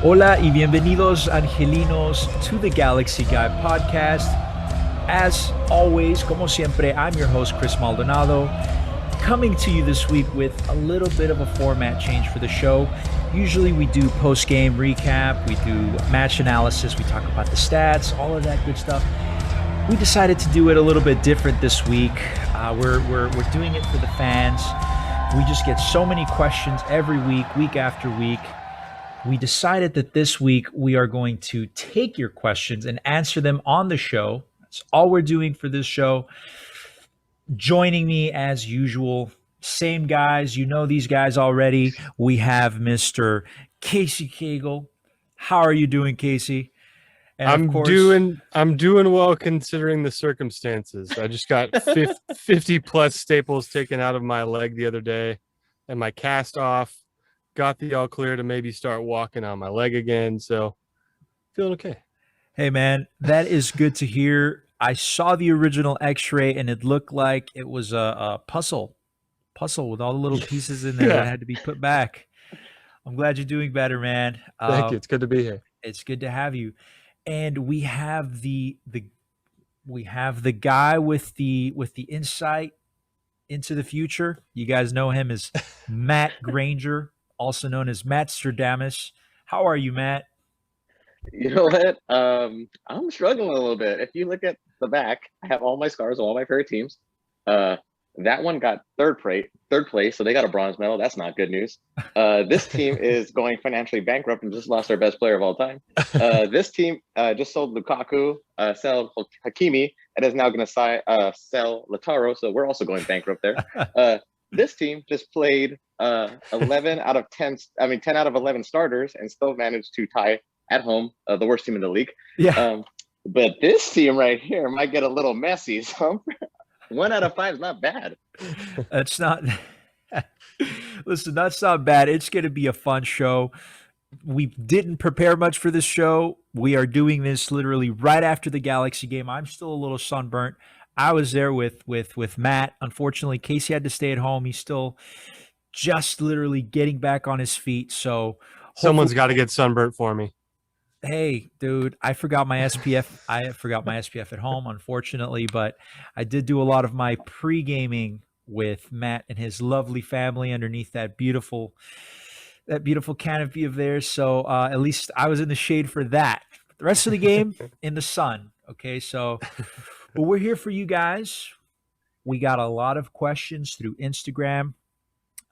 Hola y bienvenidos, Angelinos, to the Galaxy Guy podcast. As always, como siempre, I'm your host, Chris Maldonado, coming to you this week with a little bit of a format change for the show. Usually we do post-game recap, we do match analysis, we talk about the stats, all of that good stuff. We decided to do it a little bit different this week. We're doing it for the fans. We just get so many questions every week after week. We decided that this week we are going to take your questions and answer them on the show. That's all we're doing for this show. Joining me as usual, same guys. You know these guys already. We have Mr. Casey Cagle. How are you doing, Casey? And I'm of course, doing well considering the circumstances. I just got 50 plus staples taken out of my leg the other day and my cast off. Got the all clear to maybe start walking on my leg again. So feeling okay. hey man, that is good to hear. I saw the original X-ray and it looked like it was a puzzle with all the little pieces in there that had to be put back. I'm glad you're doing better, man. Thank you. It's good to be here. It's good to have you. And we have the guy with the insight into the future. You guys know him as Matt Granger, also known as Matt Stradamus. How are you, Matt? You know what? I'm struggling a little bit. If you look at the back, I have all my scars, all my favorite teams. That one got third place, so they got a bronze medal. That's not good news. This team is going financially bankrupt and just lost their best player of all time. This team just sold Lukaku, sell Hakimi, and is now going to sell Lautaro. So we're also going bankrupt there. This team just played 11 out of 10. 10 out of 11 starters, and still managed to tie at home, the worst team in the league. Yeah. But this team right here might get a little messy. So 1 out of 5 is not bad. That's not. Listen, that's not bad. It's going to be a fun show. We didn't prepare much for this show. We are doing this literally right after the Galaxy game. I'm still a little sunburnt. I was there with Matt. Unfortunately, Casey had to stay at home. He's still just literally getting back on his feet. So someone's got to get sunburnt for me. Hey, dude, I forgot my SPF. I forgot my SPF at home, unfortunately, but I did do a lot of my pre-gaming with Matt and his lovely family underneath that beautiful canopy of theirs. So at least I was in the shade for that. The rest of the game in the sun. Okay, so but we're here for you guys. We got a lot of questions through Instagram.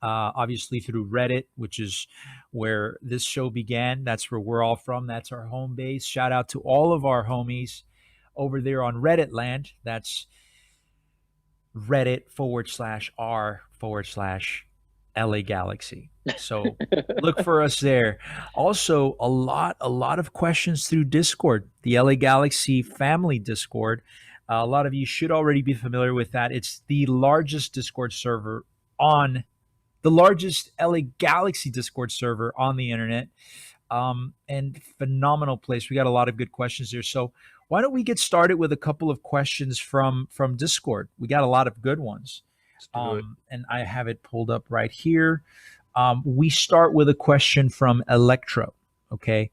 Obviously through Reddit, which is where this show began. That's where we're all from. That's our home base. Shout out to all of our homies over there on Reddit land. That's Reddit/r/LA Galaxy. So look for us there. Also, a lot of questions through Discord, the LA Galaxy family Discord. A lot of you should already be familiar with that. It's the largest Discord server on the largest LA Galaxy Discord server on the internet, and phenomenal place. We got a lot of good questions there. So why don't we get started with a couple of questions from Discord? We got a lot of good ones. And I have it pulled up right here. We start with a question from Electro. Okay.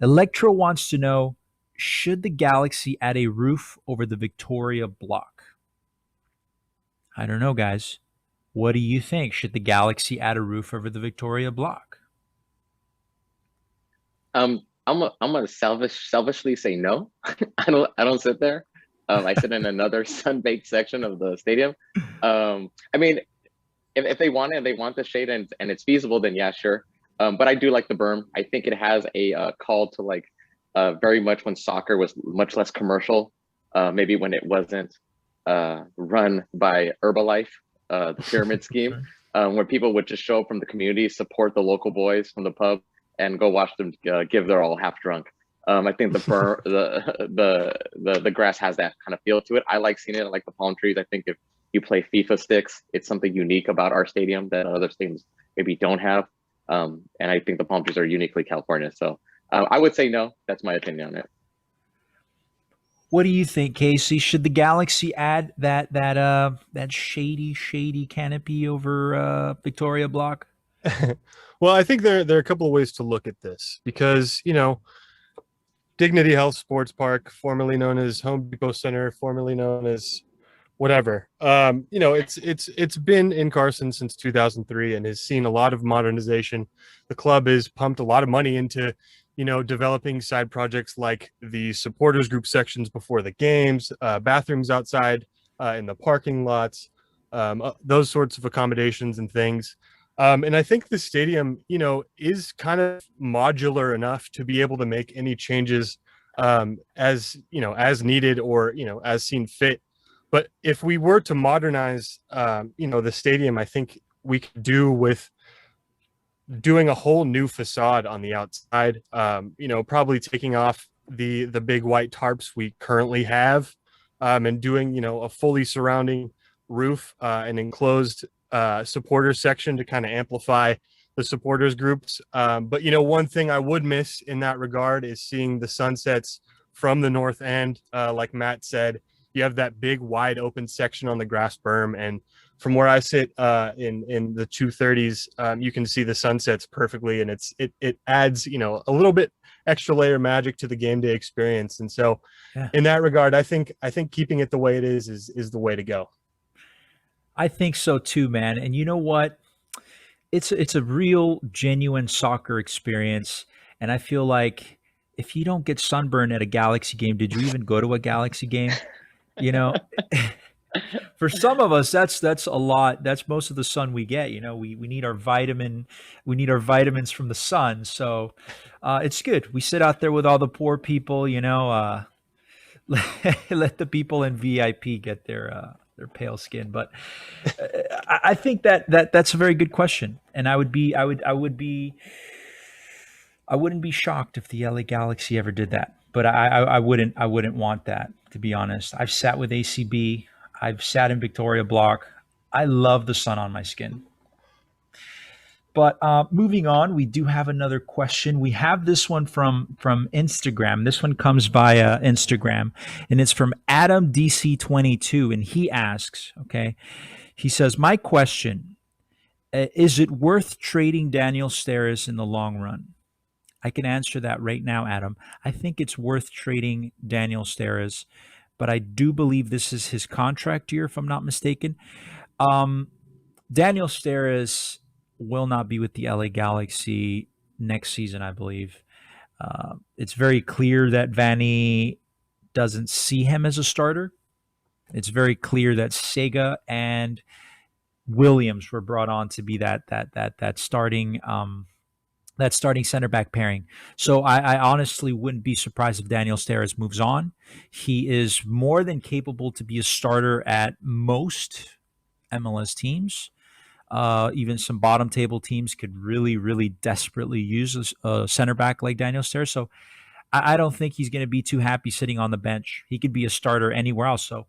Electro wants to know, should the Galaxy add a roof over the Victoria block? I don't know, guys. What do you think? Should the Galaxy add a roof over the Victoria block? I'm gonna selfishly say no. I don't sit there. I sit in another sun-baked section of the stadium. If they want it, they want the shade and it's feasible, then yeah, sure. But I do like the berm. I think it has a call to very much when soccer was much less commercial. Maybe when it wasn't run by Herbalife. The pyramid scheme, where people would just show up from the community, support the local boys from the pub, and go watch them give their all half drunk. I think the grass has that kind of feel to it. I like seeing it. I like the palm trees. I think if you play FIFA sticks, it's something unique about our stadium that other stadiums maybe don't have. And I think the palm trees are uniquely California. So I would say no. That's my opinion on it. What do you think, Casey? Should the Galaxy add that shady canopy over Victoria Block? Well, I think there are a couple of ways to look at this because, Dignity Health Sports Park, formerly known as Home Depot Center, formerly known as whatever. It's been in Carson since 2003 and has seen a lot of modernization. The club has pumped a lot of money into, developing side projects like the supporters group sections before the games, bathrooms outside in the parking lots, those sorts of accommodations and things. And I think the stadium, is kind of modular enough to be able to make any changes as needed or, as seen fit. But if we were to modernize, the stadium, I think we could do with doing a whole new facade on the outside. Probably taking off the big white tarps we currently have, and doing a fully surrounding roof, and enclosed supporters section to kind of amplify the supporters groups. But one thing I would miss in that regard is seeing the sunsets from the north end. Like Matt said, you have that big wide open section on the grass berm, and from where I sit in the 230s, you can see the sunsets perfectly, and it adds a little bit extra layer of magic to the game day experience. And so, Yeah. in that regard, I think keeping it the way it is the way to go. I think so too, man. And you know what? It's a real genuine soccer experience, and I feel like if you don't get sunburned at a Galaxy game, did you even go to a Galaxy game? You know, for some of us, that's a lot. That's most of the sun we get. We need our we need our vitamins from the sun. So it's good. We sit out there with all the poor people. Let the people in VIP get their pale skin. But I think that's a very good question, and I wouldn't be shocked if the LA Galaxy ever did that. But I wouldn't want that, to be honest. I've sat with ACB. I've sat in Victoria Block. I love the sun on my skin. But moving on, we do have another question. We have this one from Instagram. This one comes via Instagram, and it's from Adam DC22, and he asks, okay, he says, "My question: is it worth trading Daniel Steres in the long run?" I can answer that right now, Adam. I think it's worth trading Daniel Steres, but I do believe this is his contract year, if I'm not mistaken. Um, Daniel Steres will not be with the LA Galaxy next season, I believe. It's very clear that Vanny doesn't see him as a starter. It's very clear that Sega and Williams were brought on to be that starting center back pairing. So I honestly wouldn't be surprised if Daniel Steres moves on. He is more than capable to be a starter at most MLS teams. Even some bottom table teams could really, really desperately use a center back like Daniel Steres. So I don't think he's going to be too happy sitting on the bench. He could be a starter anywhere else. So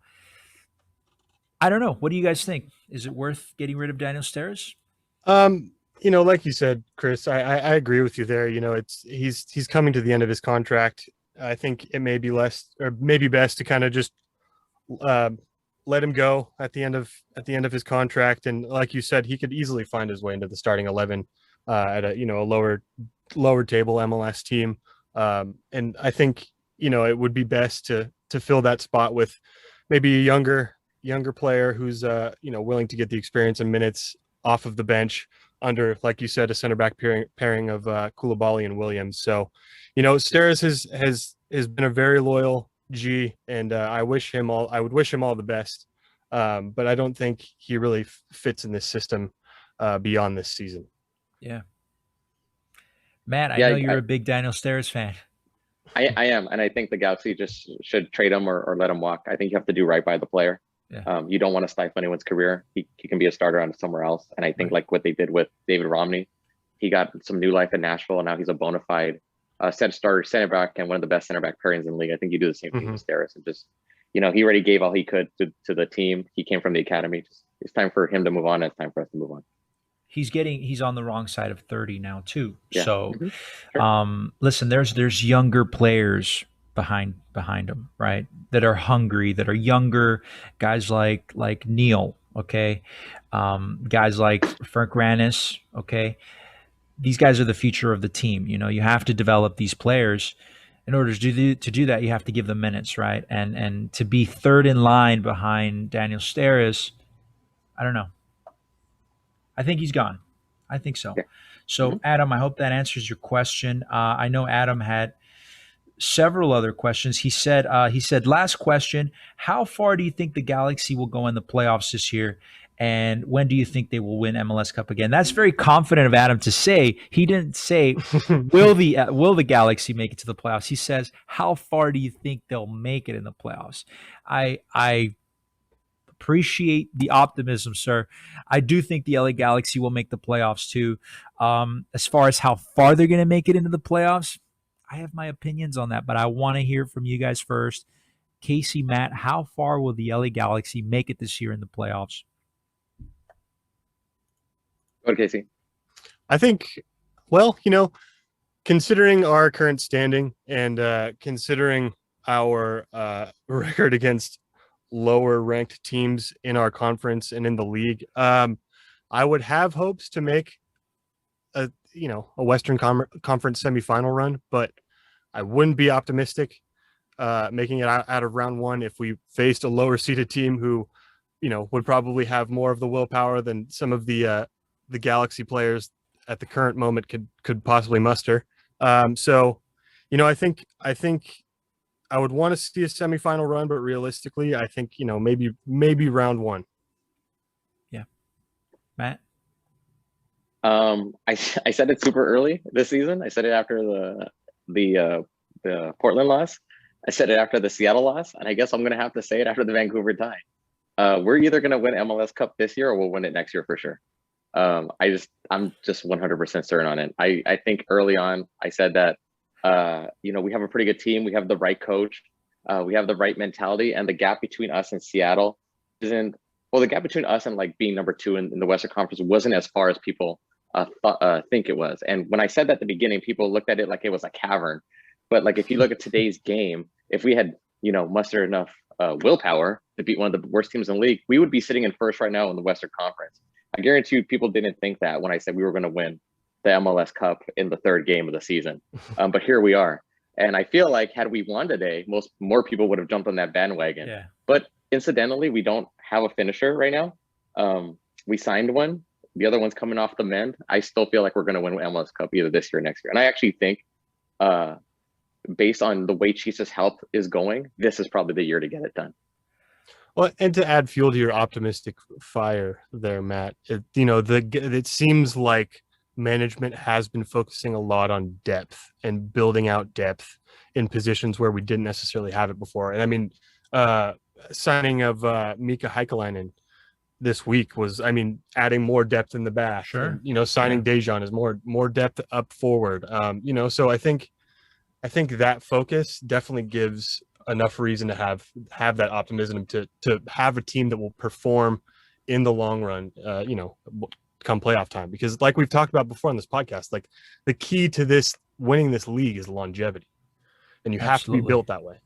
I don't know. What do you guys think? Is it worth getting rid of Daniel Steres? Like you said, Chris, I agree with you there. He's coming to the end of his contract. I think it may be maybe best to kind of just let him go at the end of his contract. And like you said, he could easily find his way into the starting 11 at a lower table MLS team. And I think it would be best to fill that spot with maybe a younger player who's willing to get the experience and minutes off of the bench under, like you said, a center back pairing of Koulibaly and Williams. So, Steres has been a very loyal G, and I would wish him all the best. But I don't think he really fits in this system beyond this season. Yeah. Matt, I know you're a big Daniel Steres fan. I am, and I think the Galaxy just should trade him or let him walk. I think you have to do right by the player. Yeah. You don't want to stifle anyone's career. He can be a starter on somewhere else. And I think like what they did with David Romney, he got some new life in Nashville, and now he's a bona fide starter center back and one of the best center back pairings in the league. I think you do the same thing with Steres, and just he already gave all he could to the team. He came from the academy. It's time for him to move on. It's time for us to move on. He's on the wrong side of 30 now too. Yeah. So, Sure. Listen, there's younger players behind him, right? That are hungry, that are younger, guys like Neil, okay? Guys like Frank Rannis, okay? These guys are the future of the team. You know, you have to develop these players. In order to do that, you have to give them minutes, right? And to be third in line behind Daniel Steres, I don't know. I think he's gone. I think so. Yeah. So, Mhm. Adam, I hope that answers your question. I know Adam had several other questions. He said, last question: how far do you think the Galaxy will go in the playoffs this year? And when do you think they will win MLS Cup again? That's very confident of Adam to say. He didn't say will the Galaxy make it to the playoffs. He says, how far do you think they'll make it in the playoffs? I appreciate the optimism, sir. I do think the LA Galaxy will make the playoffs too. As far as how far they're going to make it into the playoffs, I have my opinions on that, but I want to hear from you guys first. Casey, Matt, how far will the LA Galaxy make it this year in the playoffs? Go ahead, Casey. I think, well, considering our current standing and considering our record against lower ranked teams in our conference and in the league, I would have hopes to make a Western Conference semifinal run, but I wouldn't be optimistic making it out of round one if we faced a lower seeded team who, would probably have more of the willpower than some of the Galaxy players at the current moment could possibly muster. So, I think I would want to see a semifinal run, but realistically, I think maybe round one. Yeah, Matt. I said it super early this season. I said it after the Portland loss. I said it after the Seattle loss, and I guess I'm gonna have to say it after the Vancouver tie. We're either gonna win MLS Cup this year or we'll win it next year for sure. I'm just 100% certain on it. I think early on I said that we have a pretty good team. We have the right coach. We have the right mentality, and the gap between us and Seattle isn't. Well, the gap between us and like being number 2 in the Western Conference wasn't as far as people think it was. And when I said that at the beginning, people looked at it like it was a cavern. But like if you look at today's game, if we had mustered enough willpower to beat one of the worst teams in the league, we would be sitting in first right now in the Western Conference. I guarantee you, people didn't think that when I said we were going to win the MLS Cup in the third game of the season. But here we are. And I feel like had we won today, more people would have jumped on that bandwagon. Yeah. But incidentally, we don't have a finisher right now. We signed one. The other one's coming off the mend. I still feel like we're going to win MLS Cup either this year or next year. And I actually think, based on the way Chisa's health is going, this is probably the year to get it done. Well, and to add fuel to your optimistic fire there, Matt, it seems like management has been focusing a lot on depth and building out depth in positions where we didn't necessarily have it before. And I mean, signing of Mika Heikkalainen this week was, adding more depth in the back. Sure. And, signing Dejan is more depth up forward. So I think that focus definitely gives enough reason to have that optimism to have a team that will perform in the long run, come playoff time. Because like we've talked about before on this podcast, like the key to winning this league is longevity, and you have to be built that way.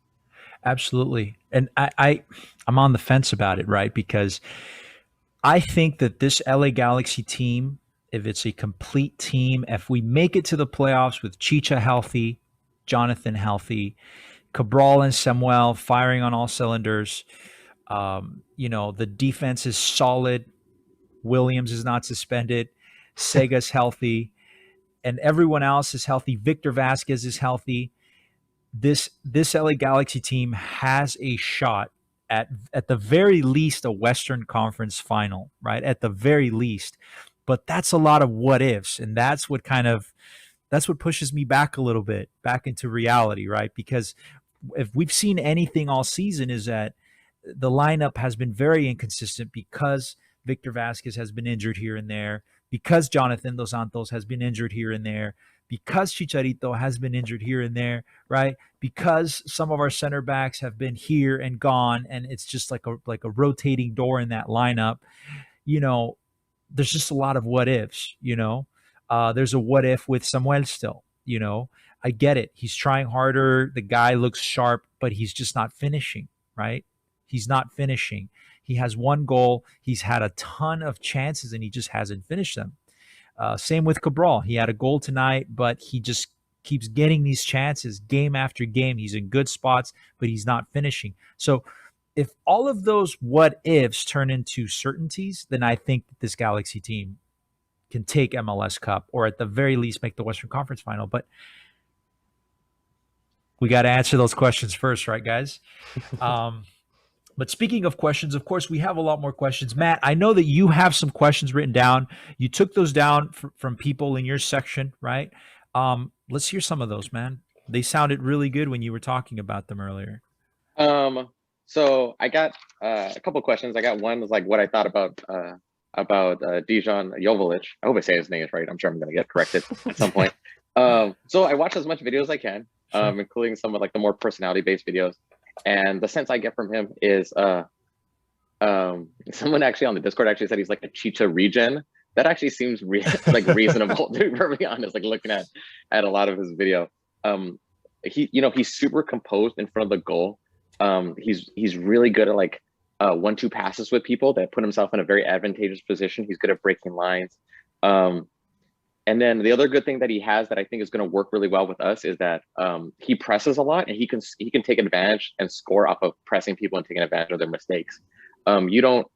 Absolutely. And I'm on the fence about it, right? Because I think that this LA Galaxy team, if it's a complete team, if we make it to the playoffs with Chicha healthy, Jonathan healthy, Cabral and Samuel firing on all cylinders, the defense is solid. Williams is not suspended. Sega's healthy. And everyone else is healthy. Victor Vasquez is healthy. This LA Galaxy team has a shot at the very least a Western Conference final, right? At the very least. But that's a lot of what ifs. And that's what pushes me back a little bit, back into reality, right? Because if we've seen anything all season is that the lineup has been very inconsistent because Victor Vasquez has been injured here and there, because Jonathan Dos Santos has been injured here and there, because Chicharito has been injured here and there, right? Because some of our center backs have been here and gone, and it's just like a rotating door in that lineup. There's just a lot of what ifs, There's a what if with Samuel still, I get it. He's trying harder. The guy looks sharp, but he's just not finishing, right? He's not finishing. He has one goal. He's had a ton of chances and he just hasn't finished them. Same with Cabral. He had a goal tonight, but he just keeps getting these chances game after game. He's in good spots, but he's not finishing. So if all of those what ifs turn into certainties, then I think that this Galaxy team can take MLS Cup or at the very least make the Western Conference final. But we got to answer those questions first, right, guys? But speaking of questions, of course, we have a lot more questions. Matt, I know that you have some questions written down. You took those down from people in your section, right? Let's hear some of those, man. They sounded really good when you were talking about them earlier. So I got a couple questions. I got one was like what I thought about Dejan Joveljic. I hope I say his name right. I'm sure I'm going to get corrected at some point. So I watch as much video as I can, including some of like the more personality-based videos. And the sense I get from him is someone actually on the Discord actually said he's like a Chicha regen. That actually seems like reasonable, to be perfectly honest, like looking at a lot of his video. He's super composed in front of the goal. He's really good at like 1-2 passes with people that put himself in a very advantageous position. He's good at breaking lines. And then the other good thing that he has that I think is going to work really well with us is that he presses a lot and he can take advantage and score off of pressing people and taking advantage of their mistakes. You don't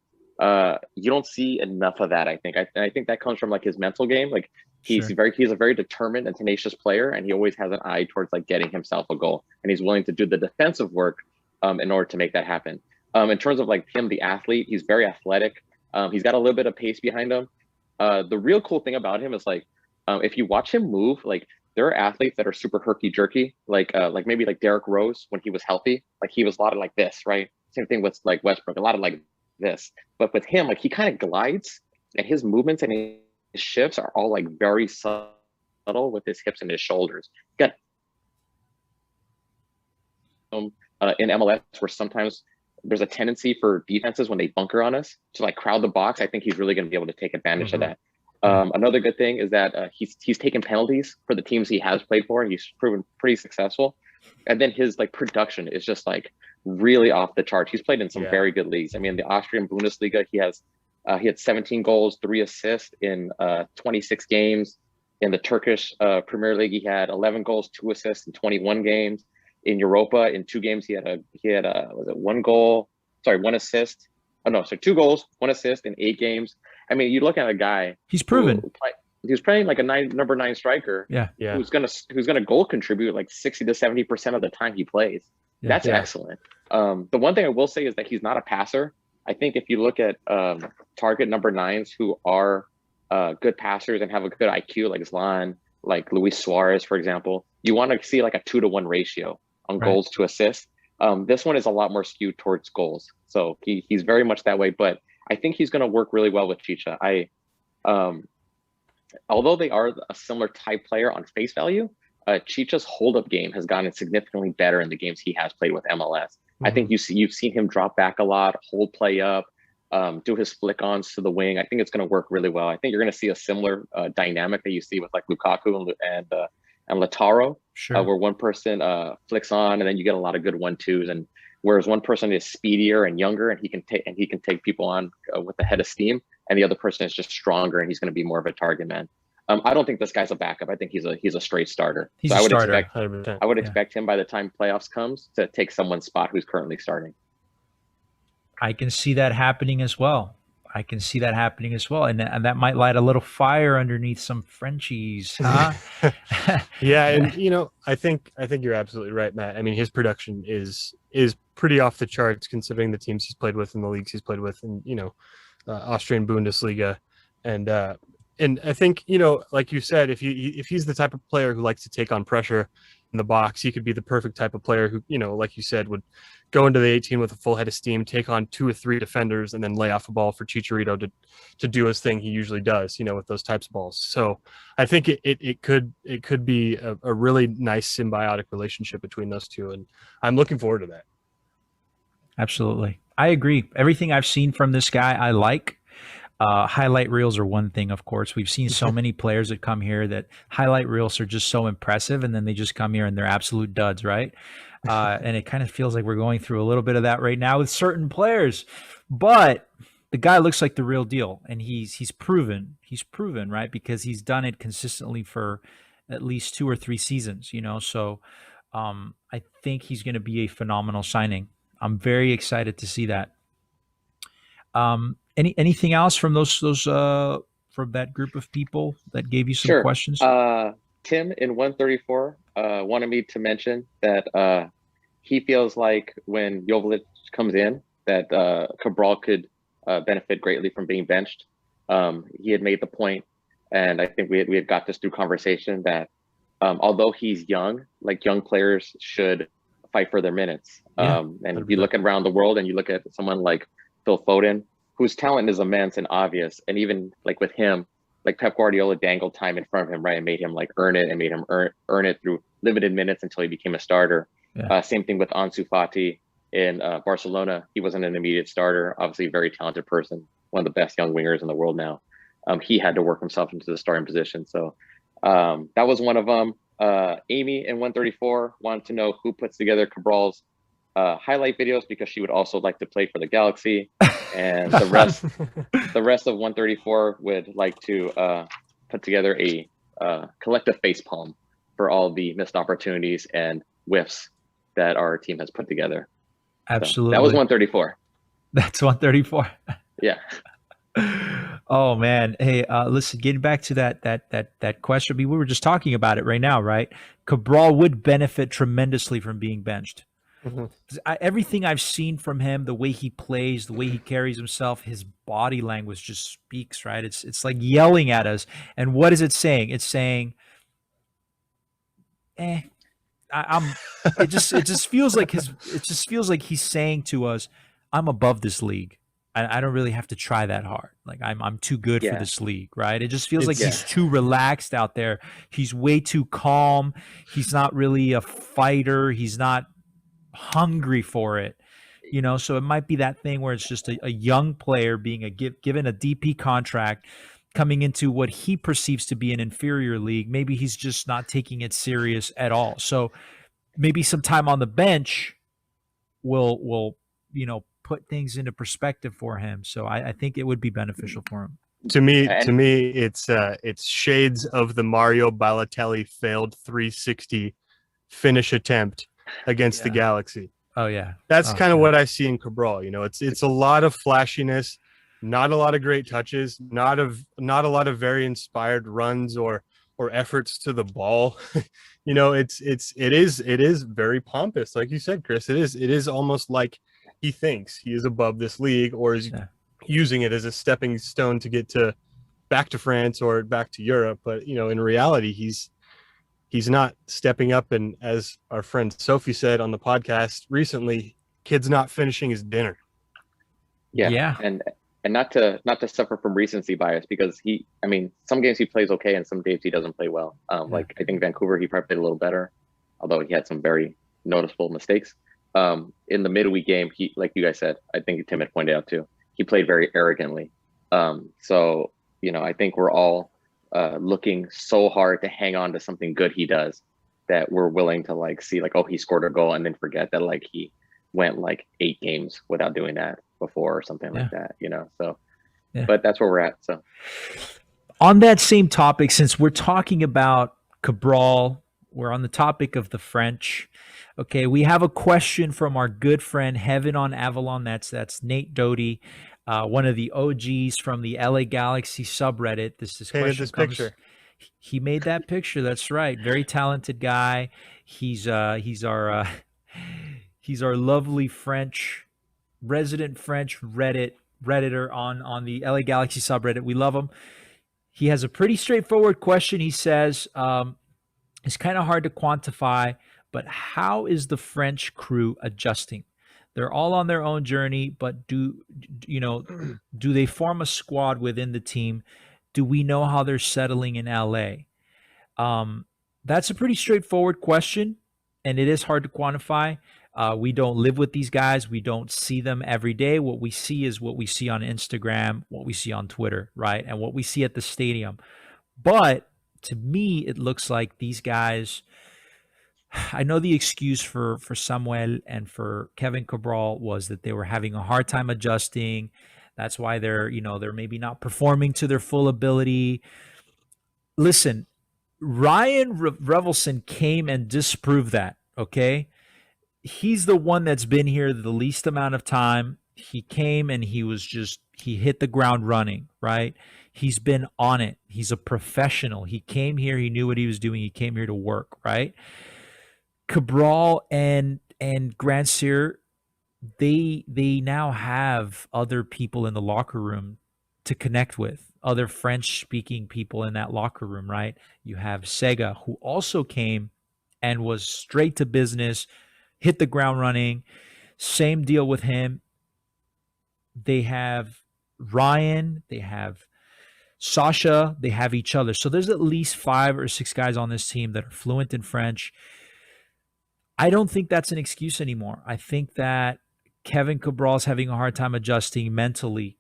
see enough of that, I think. I think that comes from like his mental game. Like he's a very determined and tenacious player, and he always has an eye towards like getting himself a goal, and he's willing to do the defensive work in order to make that happen. In terms of like him, the athlete, he's very athletic. He's got a little bit of pace behind him. The real cool thing about him is like, if you watch him move, like there are athletes that are super herky jerky, like maybe like Derrick Rose when he was healthy, like he was a lot of like this, right? Same thing with like Westbrook, a lot of like this. But with him, like he kind of glides, and his movements and his shifts are all like very subtle with his hips and his shoulders. He got in MLS where sometimes there's a tendency for defenses when they bunker on us to like crowd the box. I think he's really going to be able to take advantage of that. Another good thing is that he's taken penalties for the teams he has played for, and he's proven pretty successful. And then his like production is just like really off the charts. He's played in some very good leagues. I mean, the Austrian Bundesliga, he had 17 goals, 3 assists in 26 games. In the Turkish Premier League, he had 11 goals, 2 assists in 21 games. In Europa, in 2 games, he had was it 1 goal? Sorry, 1 assist. Oh no, so 2 goals, 1 assist in 8 games. I mean, you look at a guy. He's proven. He was playing like a number 9 striker. Yeah. Who's gonna goal contribute like 60 to 70% of the time he plays. That's excellent. The one thing I will say is that he's not a passer. I think if you look at target number 9s who are good passers and have a good IQ, like Zlan, like Luis Suarez, for example, you want to see like a 2-to-1 ratio on goals to assists. This one is a lot more skewed towards goals. So he's very much that way, but I think he's going to work really well with Chicha. Although they are a similar type player on face value, Chicha's hold-up game has gotten significantly better in the games he has played with MLS. I think you've seen him drop back a lot, hold play up, do his flick-ons to the wing. I think it's going to work really well. I think you're going to see a similar dynamic that you see with like Lukaku and Lautaro, where one person flicks on and then you get a lot of good 1-2s, and whereas one person is speedier and younger and he can take people on with a head of steam, and the other person is just stronger and he's going to be more of a target man. I don't think this guy's a backup. I think he's a straight starter. He's a starter. I would expect him by the time playoffs comes to take someone's spot who's currently starting. I can see that happening as well. And that might light a little fire underneath some Frenchies, huh? Yeah, and I think you're absolutely right, Matt. I mean, his production is pretty off the charts considering the teams he's played with and the leagues he's played with, and Austrian Bundesliga, and I think like you said, if he's the type of player who likes to take on pressure in the box, he could be the perfect type of player who, like you said, would go into the 18 with a full head of steam, take on 2 or 3 defenders, and then lay off a ball for Chicharito to do his thing he usually does, with those types of balls. So I think it could be a really nice symbiotic relationship between those two, and I'm looking forward to that. Absolutely. I agree. Everything I've seen from this guy, I like. Highlight reels are one thing, of course. We've seen so many players that come here that highlight reels are just so impressive, and then they just come here and they're absolute duds, right? And it kind of feels like we're going through a little bit of that right now with certain players. But the guy looks like the real deal, and he's proven, right, because he's done it consistently for at least 2 or 3 seasons. So I think he's going to be a phenomenal signing. I'm very excited to see that. Anything else from those from that group of people that gave you some Sure. questions? Tim in 134 wanted me to mention that he feels like when Joveljic comes in, that Cabral could benefit greatly from being benched. He had made the point, and I think we had got this through conversation, that although he's young, like young players should fight for their minutes. And if you look around the world and you look at someone like Phil Foden, whose talent is immense and obvious, and even like with him, like Pep Guardiola dangled time in front of him, right, and made him like earn it, and made him earn it through limited minutes until he became a starter. Same thing with Ansu Fati in Barcelona. He wasn't an immediate starter, obviously a very talented person, one of the best young wingers in the world now. He had to work himself into the starting position. So that was one of them. Amy in 134 wanted to know who puts together Cabral's highlight videos, because she would also like to play for the Galaxy, and the rest of 134 would like to put together a collective facepalm for all the missed opportunities and whiffs that our team has put together. Absolutely. So that was 134. That's 134. Yeah. Oh man. Hey, listen, getting back to that question, we were just talking about it right now, right? Cabral would benefit tremendously from being benched. Mm-hmm. Everything I've seen from him, the way he plays, the way he carries himself, his body language just speaks, right? It's like yelling at us. And what is it saying? It's saying, it just feels like he's saying to us, I'm above this league. I don't really have to try that hard. Like I'm too good for this league, right? It just feels like he's too relaxed out there. He's way too calm. He's not really a fighter. He's not hungry for it, so it might be that thing where it's just a young player being given a DP contract, coming into what he perceives to be an inferior league. Maybe he's just not taking it serious at all. So maybe some time on the bench will put things into perspective for him. So I think it would be beneficial for him. To me, it's shades of the Mario Balotelli failed 360 finish attempt against the Galaxy. Oh yeah, that's kind of what I see in Cabral. It's a lot of flashiness, not a lot of great touches, not a lot of very inspired runs or efforts to the ball. It is very pompous, like you said, Chris. It is almost like he thinks he is above this league, or is using it as a stepping stone to get back to France or back to Europe. But in reality, he's not stepping up, and as our friend Sophie said on the podcast recently, kid's not finishing his dinner. Yeah. And not to suffer from recency bias, because some games he plays okay and some games he doesn't play well. Like I think Vancouver, he probably played a little better, although he had some very noticeable mistakes. In the midweek game, he, like you guys said, I think Tim had pointed out too, he played very arrogantly. So I think we're all looking so hard to hang on to something good he does, that we're willing to see he scored a goal and then forget that he went 8 games without doing that before or something like that, so but that's where we're at. So on that same topic, since we're talking about Cabral, we're on the topic of the French. Okay, we have a question from our good friend Heaven on Avalon. That's Nate Doty, one of the OGs from the LA Galaxy subreddit. This picture. He made that picture. That's right. Very talented guy. He's our lovely resident French redditor on the LA Galaxy subreddit. We love him. He has a pretty straightforward question. He says, it's kind of hard to quantify, but how is the French crew adjusting? They're all on their own journey, but do they form a squad within the team? Do we know how they're settling in LA? That's a pretty straightforward question, and it is hard to quantify. We don't live with these guys. We don't see them every day. What we see is what we see on Instagram, what we see on Twitter, right? And what we see at the stadium. But to me, it looks like these guys I know the excuse for Samuel and for Kevin Cabral was that they were having a hard time adjusting. That's why they're maybe not performing to their full ability. Listen, Ryan Revelson came and disproved that. Okay, he's the one that's been here the least amount of time. He came and he hit the ground running, right? He's been on it. He's a professional. He came here, he knew what he was doing. He came here to work, right? Cabral and Grandsir, they now have other people in the locker room to connect with, other French speaking people in that locker room, right? You have Sega, who also came and was straight to business, hit the ground running. Same deal with him. They have Ryan, they have Sasha, they have each other. So there's at least 5 or 6 guys on this team that are fluent in French. I don't think that's an excuse anymore. I think that Kevin Cabral's having a hard time adjusting mentally.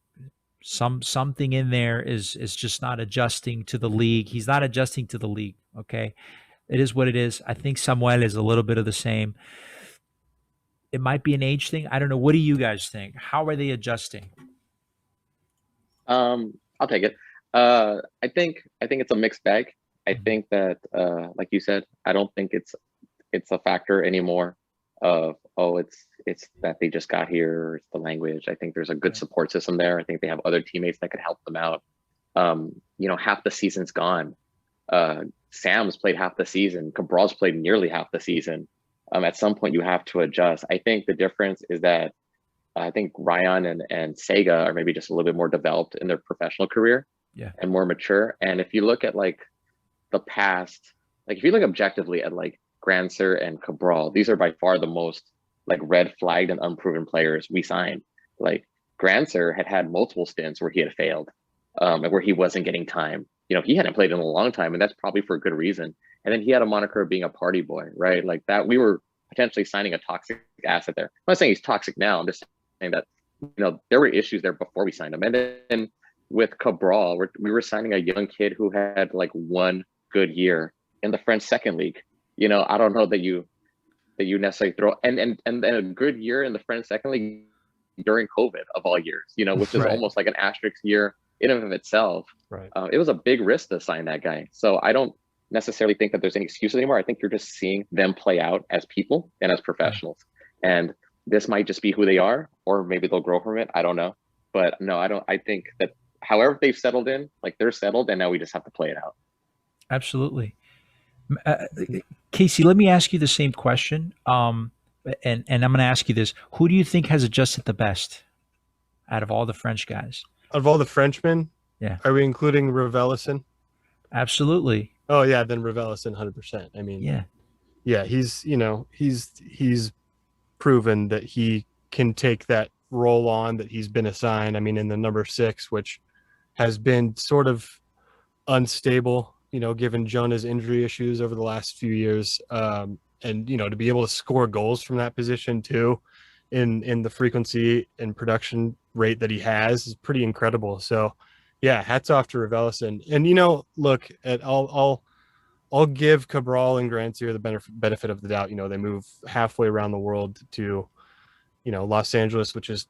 Something in there is just not adjusting to the league. He's not adjusting to the league. Okay, it is what it is. I think Samuel is a little bit of the same. It might be an age thing. I don't know. What do you guys think? How are they adjusting? I'll take it. I think it's a mixed bag. I think that, like you said, I don't think it's a factor anymore of, oh, it's that they just got here, or it's the language. I think there's a good support system there. I think they have other teammates that could help them out. Half the season's gone. Sam's played half the season. Cabral's played nearly half the season. At some point you have to adjust. I think the difference is that I think Ryan and Sega are maybe just a little bit more developed in their professional career, and more mature. And if you look at like the past, like if you look objectively at like Grandsir and Cabral, these are by far the most like red flagged and unproven players we signed. Like Grandsir had multiple stints where he had failed, and where he wasn't getting time. He hadn't played in a long time, and that's probably for a good reason. And then he had a moniker of being a party boy, right? Like that, we were potentially signing a toxic asset there. I'm not saying he's toxic now. I'm just saying that, there were issues there before we signed him. And then with Cabral, we were signing a young kid who had like one good year in the French second league. I don't know that you necessarily throw and a good year in the French second league during COVID of all years, which is almost like an asterisk year in and of itself. Right. It was a big risk to sign that guy. So I don't necessarily think that there's any excuses anymore. I think you're just seeing them play out as people and as professionals. And this might just be who they are, or maybe they'll grow from it. I don't know. But no, I don't. I think that however they've settled in, like they're settled, and now we just have to play it out. Absolutely. Casey, let me ask you the same question. And I'm going to ask you this. Who do you think has adjusted the best out of all the French guys? Of all the Frenchmen? Yeah. Are we including Revelison? Absolutely. Oh yeah, then Revelison 100%. I mean, yeah, he's proven that he can take that role on that he's been assigned. I mean, in the number 6, which has been sort of unstable, given Jonah's injury issues over the last few years. And, to be able to score goals from that position too, in the frequency and production rate that he has is pretty incredible. So yeah, hats off to Revelison. And, look, I'll give Cabral and Grandsir the benefit of the doubt. They move halfway around the world to, Los Angeles, which is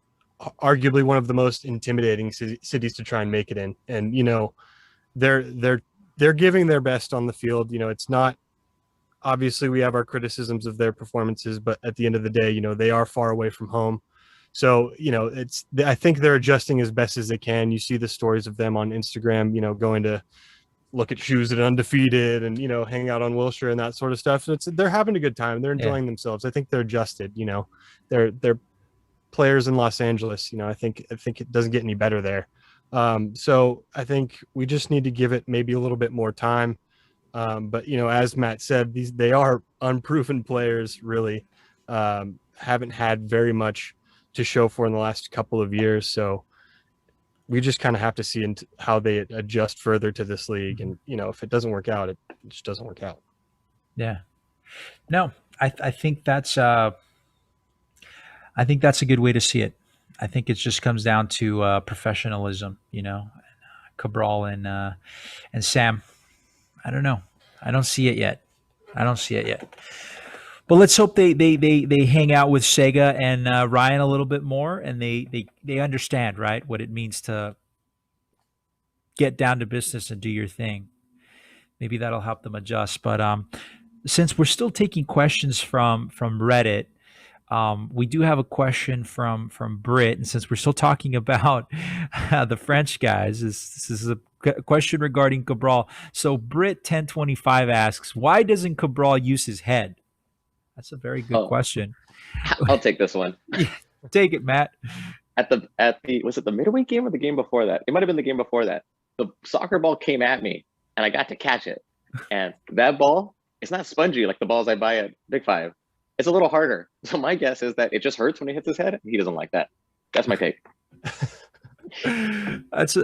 arguably one of the most intimidating cities to try and make it in. And, they're giving their best on the field. It's not, obviously we have our criticisms of their performances, but at the end of the day, they are far away from home. So, I think they're adjusting as best as they can. You see the stories of them on Instagram, going to look at shoes at Undefeated and, hang out on Wilshire and that sort of stuff. So they're having a good time. They're enjoying themselves. I think they're adjusted, they're players in Los Angeles. I think it doesn't get any better there. So I think we just need to give it maybe a little bit more time. But, as Matt said, they are unproven players, really. Haven't had very much to show for in the last couple of years. So we just kind of have to see how they adjust further to this league. And, if it doesn't work out, it just doesn't work out. Yeah. No, I think that's a good way to see it. I think it just comes down to professionalism, Cabral and Sam. I don't know. I don't see it yet. But let's hope they hang out with Sega and Ryan a little bit more, and they understand, right, what it means to get down to business and do your thing. Maybe that'll help them adjust. But since we're still taking questions from Reddit, we do have a question from Brit, and since we're still talking about the French guys, this is a question regarding Cabral. So Brit 1025 asks, why doesn't Cabral use his head? That's a very good question. I'll take this one. Take it, Matt. At the was it the midweek game or the game before that? It might have been the game before that. The soccer ball came at me, and I got to catch it. And that ball, it's not spongy like the balls I buy at Big Five. It's a little harder. So my guess is that it just hurts when he hits his head. He doesn't like that. That's my take. That's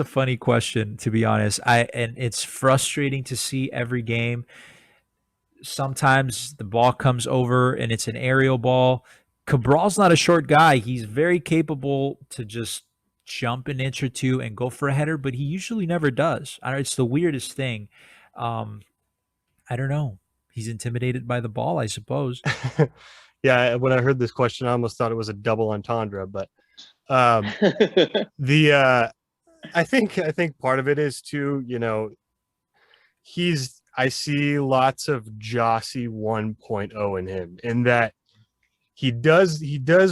a funny question, to be honest. And it's frustrating to see every game. Sometimes the ball comes over and it's an aerial ball. Cabral's not a short guy. He's very capable to just jump an inch or two and go for a header, but he usually never does. It's the weirdest thing. I don't know. He's intimidated by the ball, I suppose. Yeah, when I heard this question, I almost thought it was a double entendre, but I think part of it is too, I see lots of Jossie 1.0 in him, in that he does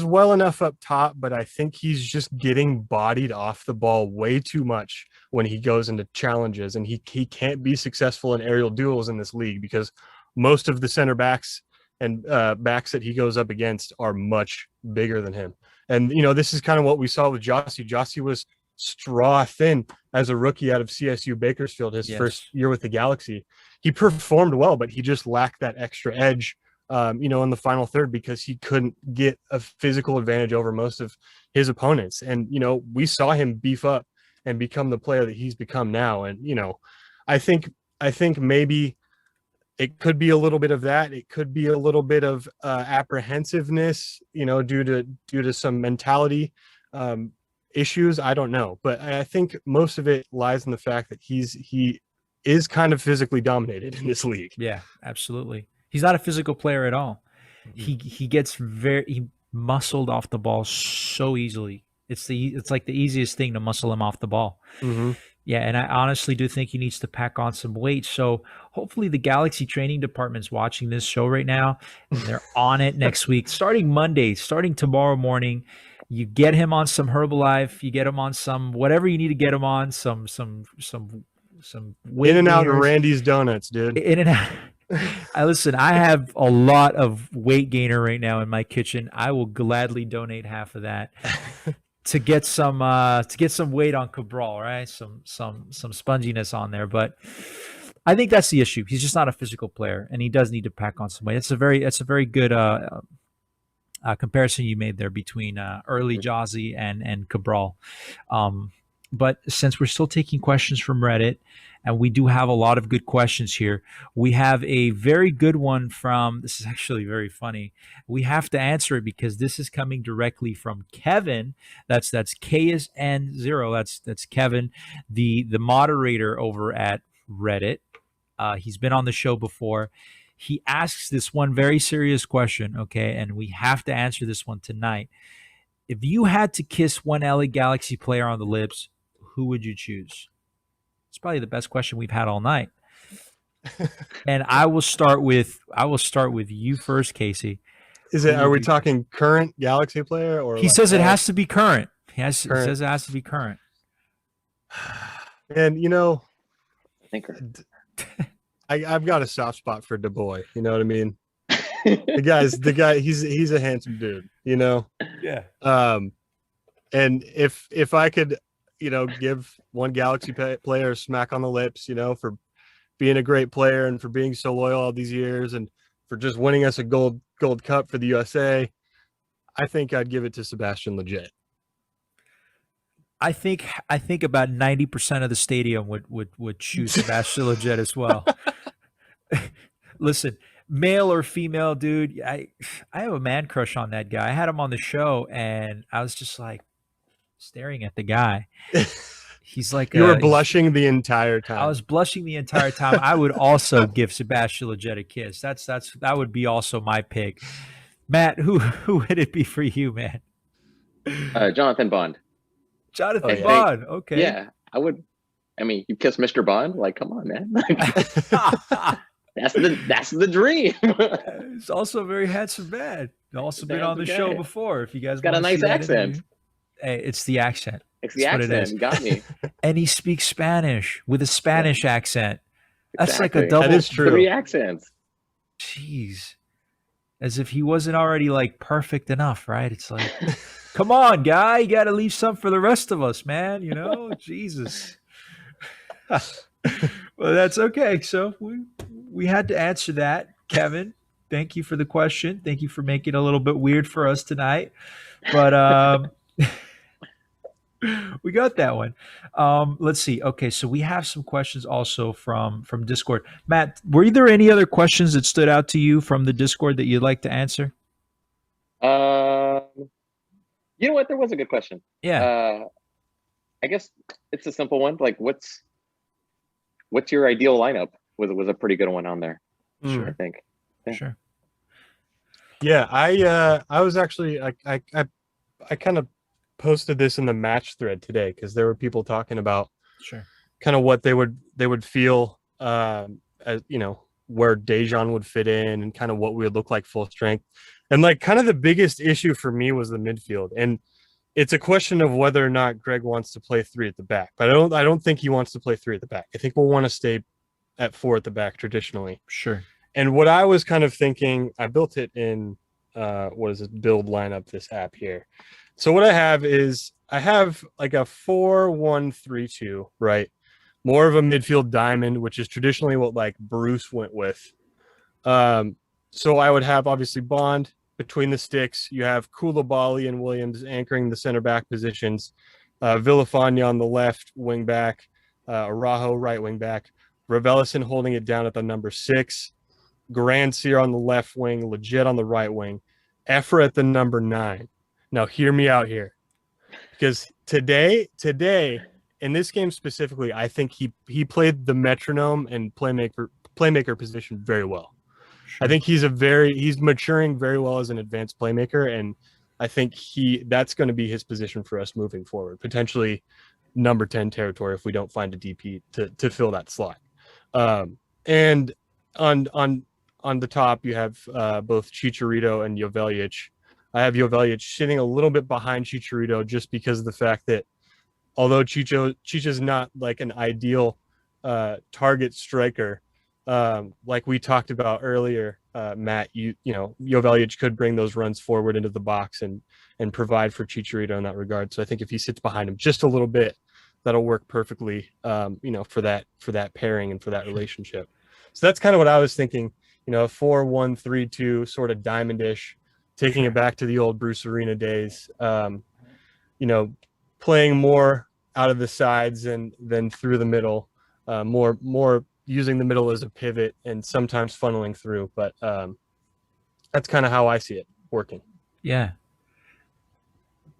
well enough up top, but I think he's just getting bodied off the ball way too much when he goes into challenges, and he can't be successful in aerial duels in this league because most of the center backs and backs that he goes up against are much bigger than him. And, this is kind of what we saw with Jossie. Jossie was straw thin as a rookie out of CSU Bakersfield, his first year with the Galaxy. He performed well, but he just lacked that extra edge, in the final third, because he couldn't get a physical advantage over most of his opponents. And, we saw him beef up and become the player that he's become now. And, I think maybe it could be a little bit of that. It could be a little bit of apprehensiveness, due to some mentality issues. I don't know, but I think most of it lies in the fact that he is kind of physically dominated in this league. Yeah, absolutely. He's not a physical player at all. He gets he muscled off the ball so easily. It's like the easiest thing to muscle him off the ball. Mm-hmm. Yeah, and I honestly do think he needs to pack on some weight. So hopefully the Galaxy training department's watching this show right now, and they're on it next week. Starting Monday, starting tomorrow morning, you get him on some Herbalife, you get him on some whatever you need to get him on, some weight in and out gainers. of Randy's Donuts, dude. In and out. I have a lot of weight gainer right now in my kitchen. I will gladly donate half of that to get some weight on Cabral, right? Some sponginess on there. But I think that's the issue. He's just not a physical player, and he does need to pack on some weight. It's a very good comparison you made there between early Jossie and Cabral. But since we're still taking questions from Reddit, and we do have a lot of good questions here, we have a very good one from, this is actually very funny. We have to answer it because this is coming directly from Kevin. That's KSN0. That's Kevin, the moderator over at Reddit. He's been on the show before. He asks this one very serious question, okay, and we have to answer this one tonight. If you had to kiss one LA Galaxy player on the lips, who would you choose? It's probably the best question we've had all night. And I will start with you first, Casey. Are we talking current Galaxy player, or he says it has to be current? He says it has to be current. And Thinker. I've got a soft spot for Du Bois. You know what I mean? the guy. He's a handsome dude. Yeah. And if I could, give one Galaxy player a smack on the lips, for being a great player and for being so loyal all these years and for just winning us a gold cup for the USA, I think I'd give it to Sebastian Lletget. I think about 90% of the stadium would choose Sebastian Lletget as well. Listen, male or female, dude, I have a man crush on that guy. I had him on the show, and I was just like staring at the guy. He's like You were blushing the entire time. I was blushing the entire time. I would also give Sebastian Lletget a kiss. That would be also my pick. Matt, who would it be for you, man? Jonathan Bond. Jonathan Bond. Okay. Yeah, I would. I mean, you kiss Mr. Bond? Like, come on, man. That's the dream. He's also a very handsome man. Also been on the show before. If you guys got a nice accent. Hey, it's the accent. It's the accent. You got me. And he speaks Spanish with a Spanish accent. That's Exactly. like a double. That is true. 3 accents. Jeez. As if he wasn't already like perfect enough, right? It's like, come on, guy, you got to leave some for the rest of us, man. You know, Jesus. Well, that's okay. So we had to answer that, Kevin. Thank you for the question. Thank you for making it a little bit weird for us tonight. But we got that one. Let's see. Okay, so we have some questions also from Discord. Matt, were there any other questions that stood out to you from the Discord that you'd like to answer? You know what? There was a good question. Yeah. I guess it's a simple one. Like, what's your ideal lineup? Was a pretty good one on there. Sure. I think. Yeah. Sure. Yeah, I was actually I kind of posted this in the match thread today because there were people talking about Sure. kind of what they would feel as, you know, where Dejan would fit in and kind of what we would look like full strength. And like kind of the biggest issue for me was the midfield. And it's a question of whether or not Greg wants to play 3 at the back. But I don't think he wants to play 3 at the back. I think we'll want to stay at 4 at the back traditionally. Sure. And what I was kind of thinking, I built it in what is it, build lineup, this app here. So what I have is I have like a 4-1-3-2, right? More of a midfield diamond, which is traditionally what like Bruce went with. So I would have obviously Bond between the sticks. You have Koulibaly and Williams anchoring the center back positions. Villafana on the left wing back, Araujo right wing back, Raveloson holding it down at the number 6, Grandsir on the left wing, Lletget on the right wing, Efra at the number 9. Now hear me out here, because today in this game specifically, I think he played the metronome and playmaker position very well. Sure. I think he's maturing very well as an advanced playmaker, and I think that's going to be his position for us moving forward, potentially number 10 territory if we don't find a DP to fill that slot. And on the top you have both Chicharito and Joveljic. I have Joveljic sitting a little bit behind Chicharito just because of the fact that although Chicha's not like an ideal target striker, like we talked about earlier, Matt, you know, Joveljic could bring those runs forward into the box and provide for Chicharito in that regard. So I think if he sits behind him just a little bit, that'll work perfectly, you know, for that pairing and for that relationship. So that's kind of what I was thinking, you know, a 4-1-3-2 sort of diamondish, taking it back to the old Bruce Arena days, you know, playing more out of the sides than through the middle, more using the middle as a pivot and sometimes funneling through. But that's kind of how I see it working. Yeah.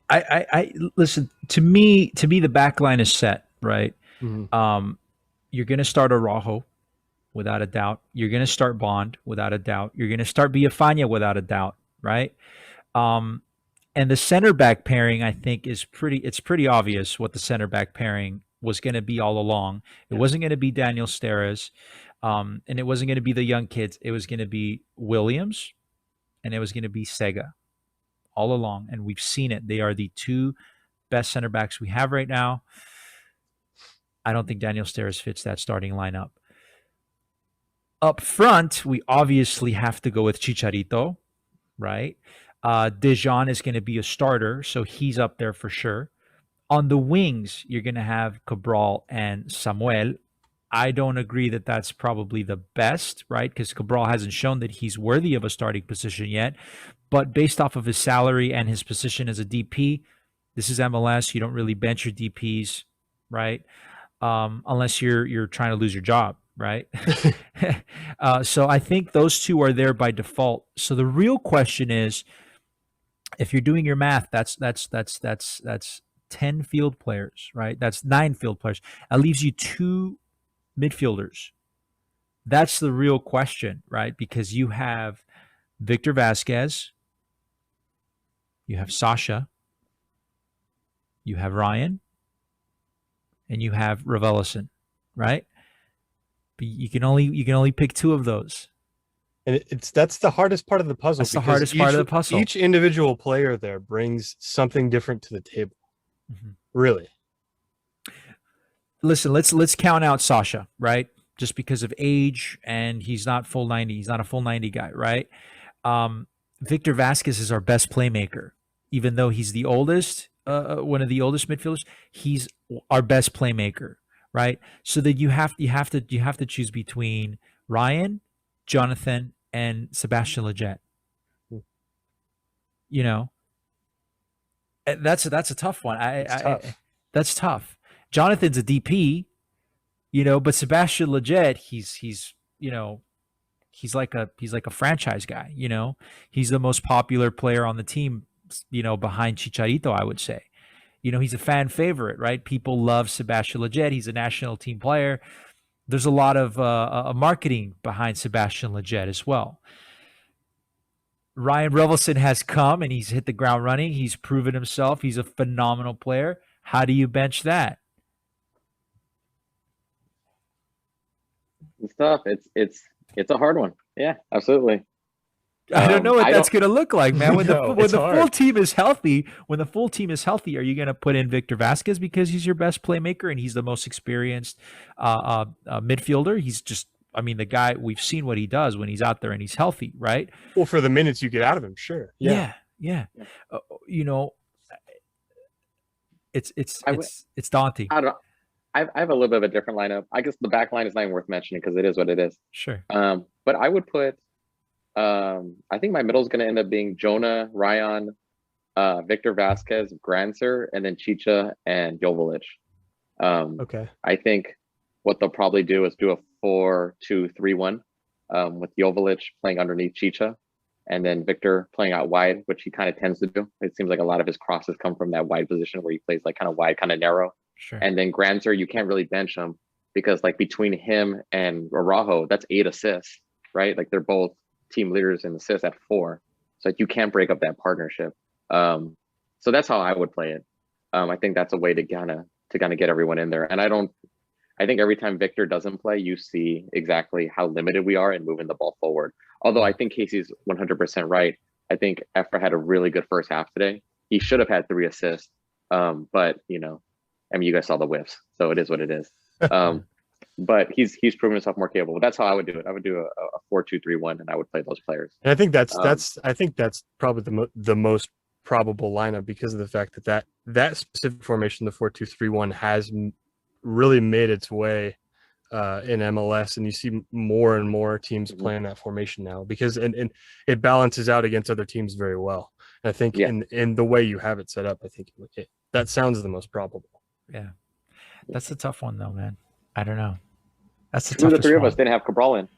I listen, to me the back line is set, right? Mm-hmm. You're going to start Araujo without a doubt. You're going to start Bond without a doubt. You're going to start Villafana without a doubt, right? And the center back pairing, I think, it's pretty obvious what the center back pairing was going to be all along. It wasn't going to be Daniel Steres, and it wasn't going to be the young kids. It was going to be Williams, and it was going to be Sega all along. And we've seen it. They are the 2 best center backs we have right now. I don't think Daniel Steres fits that starting lineup. Up front, we obviously have to go with Chicharito, right? Dejan is going to be a starter, so he's up there for sure. On the wings, you're going to have Cabral and Samuel. I don't agree that that's probably the best, right? Because Cabral hasn't shown that he's worthy of a starting position yet. But based off of his salary and his position as a DP, this is MLS. You don't really bench your DPs, right? Unless you're trying to lose your job, right? So I think those 2 are there by default. So the real question is, if you're doing your math, that's 10 field players, right? That's 9 field players. That leaves you 2 midfielders. That's the real question, right? Because you have Victor Vasquez, you have Sasha, you have Ryan, and you have Raveloson, right? But you can only pick 2 of those. And that's the hardest part of the puzzle. That's the hardest part of the puzzle. Each individual player there brings something different to the table. Mm-hmm. Really. Listen, let's count out Sasha, right? Just because of age, and he's not full 90. He's not a full 90 guy, right? Victor Vasquez is our best playmaker, even though he's the oldest, one of the oldest midfielders. He's our best playmaker, right? So that you have to choose between Ryan, Jonathan, and Sebastian Lletget. You know, that's a tough one. That's tough. Jonathan's a DP, you know, but Sebastian Lletget, he's like a franchise guy. You know, he's the most popular player on the team, you know, behind Chicharito, I would say. You know, he's a fan favorite, right? People love Sebastian Lletget. He's a national team player. There's a lot of marketing behind Sebastian Lletget as well. Ryan Revelson has come and he's hit the ground running. He's proven himself. He's a phenomenal player. How do you bench that? It's tough. It's a hard one. Yeah, absolutely. I don't know what that's going to look like, man. When the full team is healthy, are you going to put in Victor Vasquez because he's your best playmaker and he's the most experienced midfielder? He's just, I mean, the guy, we've seen what he does when he's out there and he's healthy, right? Well, for the minutes you get out of him, sure. Yeah. You know, it's daunting. I have a little bit of a different lineup. I guess the back line is not even worth mentioning because it is what it is. Sure. But I would put, I think my middle is going to end up being Jonah, Ryan, Victor Vasquez, Granser, and then Chicha and Joveljic. Okay. I think what they'll probably do is do a 4-2-3-1 with Joveljic playing underneath Chicha, and then Victor playing out wide, which he kind of tends to do. It seems like a lot of his crosses come from that wide position where he plays like kind of wide, kind of narrow. Sure. And then Granser, you can't really bench him because like between him and Araujo, that's 8 assists, right? Like they're both team leaders in assists at 4. So like you can't break up that partnership. So that's how I would play it. I think that's a way to kind of get everyone in there. And I think every time Victor doesn't play, you see exactly how limited we are in moving the ball forward. Although I think Casey's 100% right. I think Efra had a really good first half today. He should have had 3 assists. But you know, I mean, you guys saw the whiffs, so it is what it is. But he's proven himself more capable. That's how I would do it. I would do a 4-2-3-1, and I would play those players. And I think that's probably the most probable lineup because of the fact that specific formation, the 4-2-3-1, has really made its way in MLS, and you see more and more teams playing that formation now because and it balances out against other teams very well. And I think in the way you have it set up, I think that sounds the most probable. Yeah, that's a tough one though, man. I don't know. That's the toughest one. The 3 of one. us didn't have Cabral in.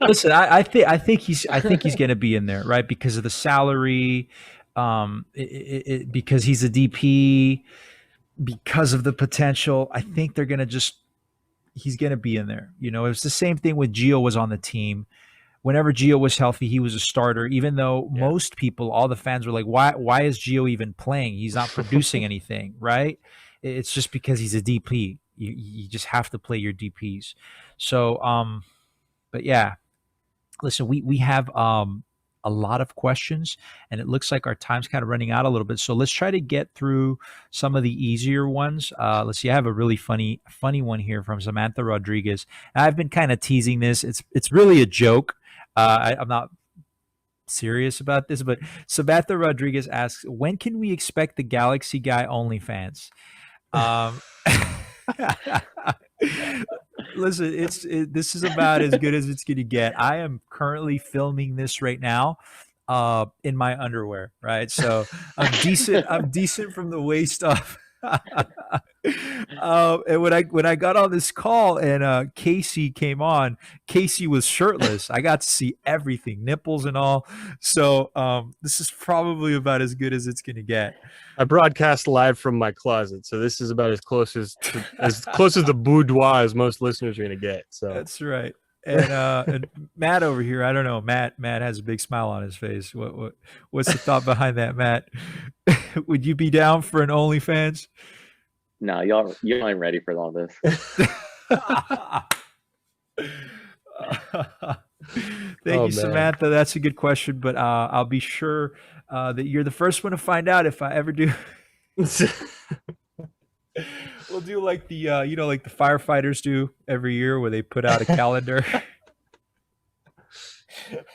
Listen, I think he's going to be in there, right? Because of the salary, because he's a DP, because of the potential. I think they're going to he's going to be in there. You know, it was the same thing when Gio was on the team. Whenever Gio was healthy, he was a starter, even though most people, all the fans were like, why is Gio even playing? He's not producing anything, right? It's just because he's a DP. You just have to play your DPs. So, but yeah, listen, we have a lot of questions, and it looks like our time's kind of running out a little bit. So let's try to get through some of the easier ones. Let's see. I have a really funny one here from Samantha Rodriguez. I've been kind of teasing this. It's really a joke. I'm not serious about this, but Samantha Rodriguez asks, when can we expect the Galaxy Guy OnlyFans? Listen, this is about as good as it's going to get. I am currently filming this right now in my underwear, right? So I'm decent from the waist up. And when I got on this call and Casey came on, Casey was shirtless. I got to see everything, nipples and all. So this is probably about as good as it's gonna get. I broadcast live from my closet, so this is about as close as the boudoir as most listeners are gonna get. So That's right. And Matt over here, I don't know. Matt has a big smile on his face. What's the thought behind that, Matt? Would you be down for an OnlyFans? No, y'all ain't ready for all this. Thank Oh, you, man. Samantha. That's a good question, but I'll be sure that you're the first one to find out if I ever do. We'll do like the like the firefighters do every year, where they put out a calendar.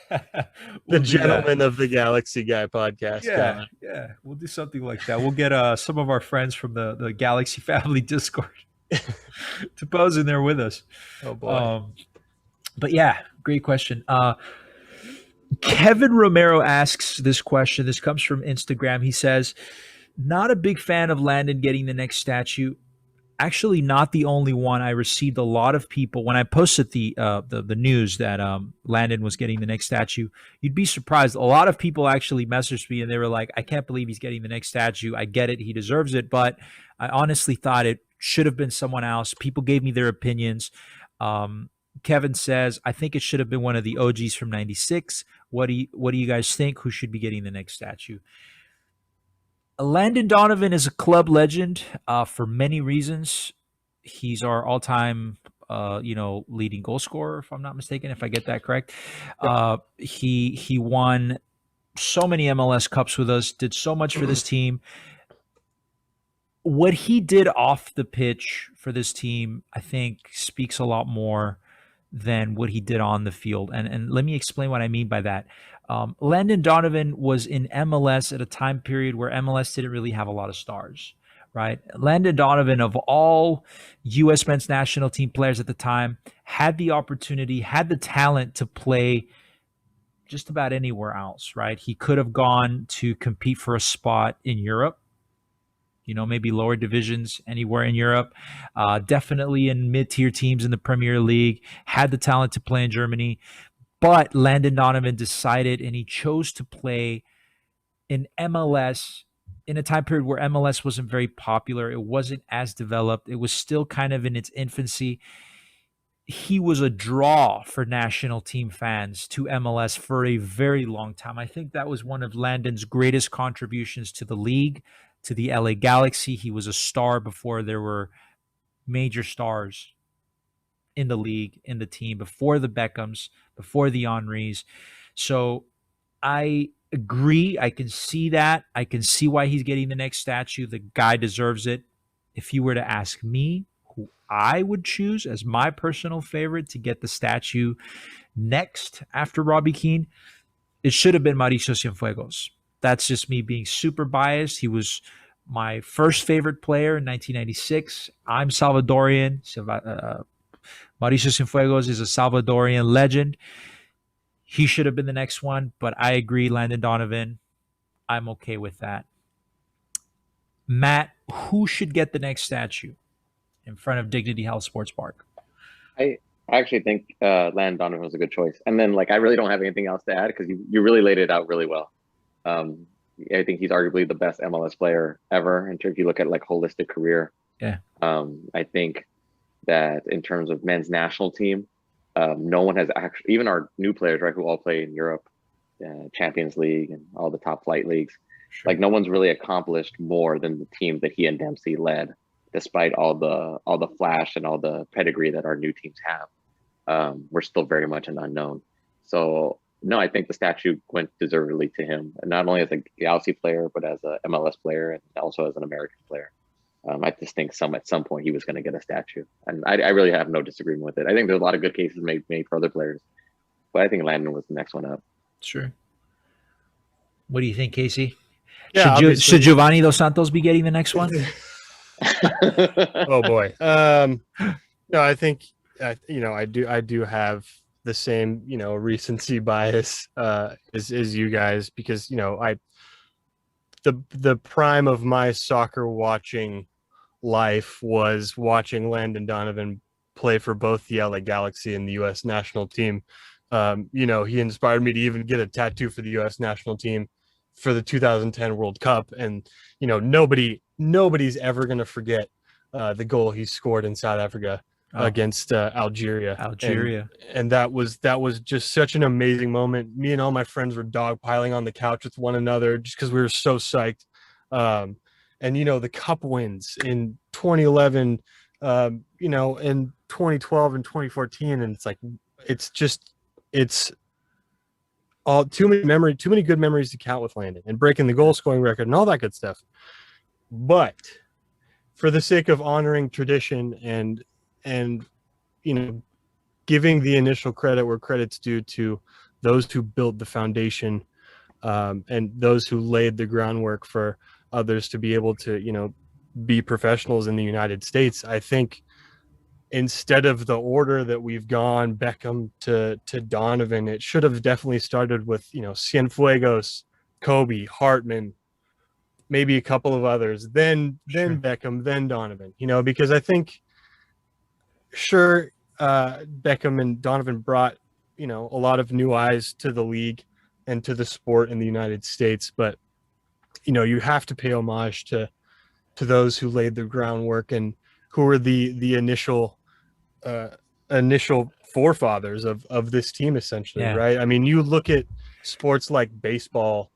The We'll do that. Gentleman of the Galaxy Guy podcast. Yeah, we'll do something like that. We'll get some of our friends from the Galaxy Family Discord to pose in there with us. Oh boy. But yeah, great question. Kevin Romero asks this question. This comes from Instagram. He says, "Not a big fan of Landon getting the next statue. Actually, not the only one. I received a lot of people when I posted the news that Landon was getting the next statue. You'd be surprised. A lot of people actually messaged me and they were like, "I can't believe he's getting the next statue. I get it. He deserves it. But I honestly thought it should have been someone else." People gave me their opinions. Kevin says, "I think it should have been one of the OGs from '96. What do you guys think? Who should be getting the next statue?" Landon Donovan is a club legend for many reasons. He's our all-time, leading goal scorer, if I'm not mistaken, if I get that correct. He won so many MLS Cups with us, did so much for this team. What he did off the pitch for this team, I think, speaks a lot more than what he did on the field. And let me explain what I mean by that. Landon Donovan was in MLS at a time period where MLS didn't really have a lot of stars, right? Landon Donovan, of all U.S. men's national team players at the time, had the opportunity, had the talent to play just about anywhere else, right? He could have gone to compete for a spot in Europe, maybe lower divisions anywhere in Europe, definitely in mid-tier teams in the Premier League, had the talent to play in Germany. But Landon Donovan decided, and he chose to play in MLS in a time period where MLS wasn't very popular. It wasn't as developed. It was still kind of in its infancy. He was a draw for national team fans to MLS for a very long time. I think that was one of Landon's greatest contributions to the league, to the LA Galaxy. He was a star before there were major stars in the league, in the team, before the Beckhams, before the Henrys. So I agree. I can see that. I can see why he's getting the next statue. The guy deserves it. If you were to ask me who I would choose as my personal favorite to get the statue next after Robbie Keane, it should have been Mauricio Cienfuegos. That's just me being super biased. He was my first favorite player in 1996. I'm Salvadorian. Mauricio Cienfuegos is a Salvadorian legend. He should have been the next one, but I agree, Landon Donovan. I'm okay with that. Matt, who should get the next statue in front of Dignity Health Sports Park? I actually think Landon Donovan was a good choice. And then, I really don't have anything else to add because you really laid it out really well. I think he's arguably the best MLS player ever. And if you look at holistic career, Yeah. I think that in terms of men's national team, no one has actually, even our new players, right, who all play in Europe, Champions League and all the top flight leagues, Sure. no one's really accomplished more than the team that he and Dempsey led, despite all the flash and all the pedigree that our new teams have. We're still very much an unknown. So no, I think the statue went deservedly to him, and not only as a Galaxy player, but as a MLS player and also as an American player. I just think at some point he was going to get a statue, and I really have no disagreement with it. I think there's a lot of good cases made for other players, but I think Landon was the next one up. Sure. What do you think, Casey? Yeah, Should Giovanni Dos Santos be getting the next one? Oh boy. No, I think I do have the same recency bias as you guys, because the prime of my soccer watching life was watching Landon Donovan play for both the LA Galaxy and the U.S. national team. He inspired me to even get a tattoo for the U.S. national team for the 2010 World Cup. And, nobody's ever going to forget the goal he scored in South Africa against Algeria. And that was just such an amazing moment. Me and all my friends were dogpiling on the couch with one another just because we were so psyched. And the cup wins in 2011, in 2012 and 2014, and it's all too many good memories to count with Landon and breaking the goal scoring record and all that good stuff. But for the sake of honoring tradition and giving the initial credit where credit's due to those who built the foundation, and those who laid the groundwork for others to be able to, be professionals in the United States, I think instead of the order that we've gone, Beckham to Donovan, it should have definitely started with, Cienfuegos, Kobe, Hartman, maybe a couple of others, then Beckham, then Donovan, because I think Beckham and Donovan brought, a lot of new eyes to the league and to the sport in the United States. But, you have to pay homage to those who laid the groundwork and who were the initial forefathers of this team, essentially. Yeah. Right. I mean, you look at sports like baseball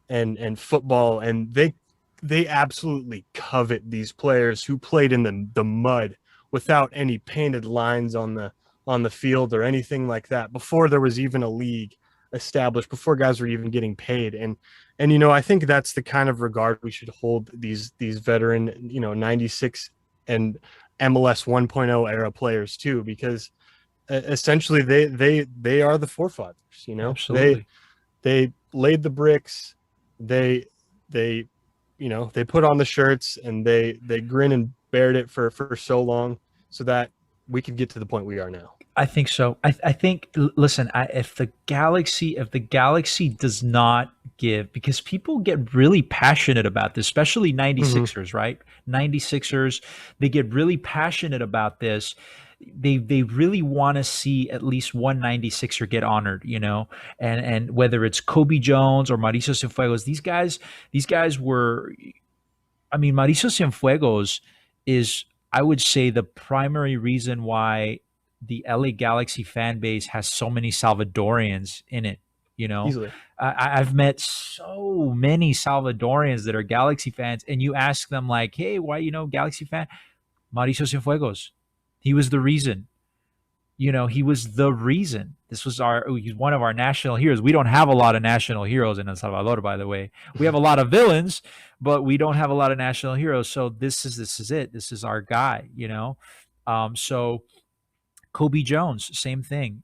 and football, and they absolutely covet these players who played in the mud without any painted lines on the field or anything like that, before there was even a league established, before guys were even getting paid. And I think that's the kind of regard we should hold these veteran 96 and MLS 1.0 era players too, because essentially they are the forefathers. Absolutely. They laid the bricks, they put on the shirts, and they grin and bared it for so long so that we could get to the point we are now. I think so. I think, listen, if the Galaxy does not give, because people get really passionate about this, especially 96ers, right? 96ers, they get really passionate about this. They really want to see at least one 96er get honored, and whether it's Kobe Jones or Mauricio Cienfuegos, these guys were, Mauricio Cienfuegos is, I would say, the primary reason why the LA Galaxy fan base has so many Salvadorians in it. Easily. I've met so many Salvadorians that are Galaxy fans, and you ask them like, hey, why, Galaxy fan? Mauricio Cienfuegos. He was the reason. He was the reason. He's one of our national heroes. We don't have a lot of national heroes in El Salvador, by the way. We have a lot of villains, but we don't have a lot of national heroes. So this is it. This is our guy, So Kobe Jones, same thing,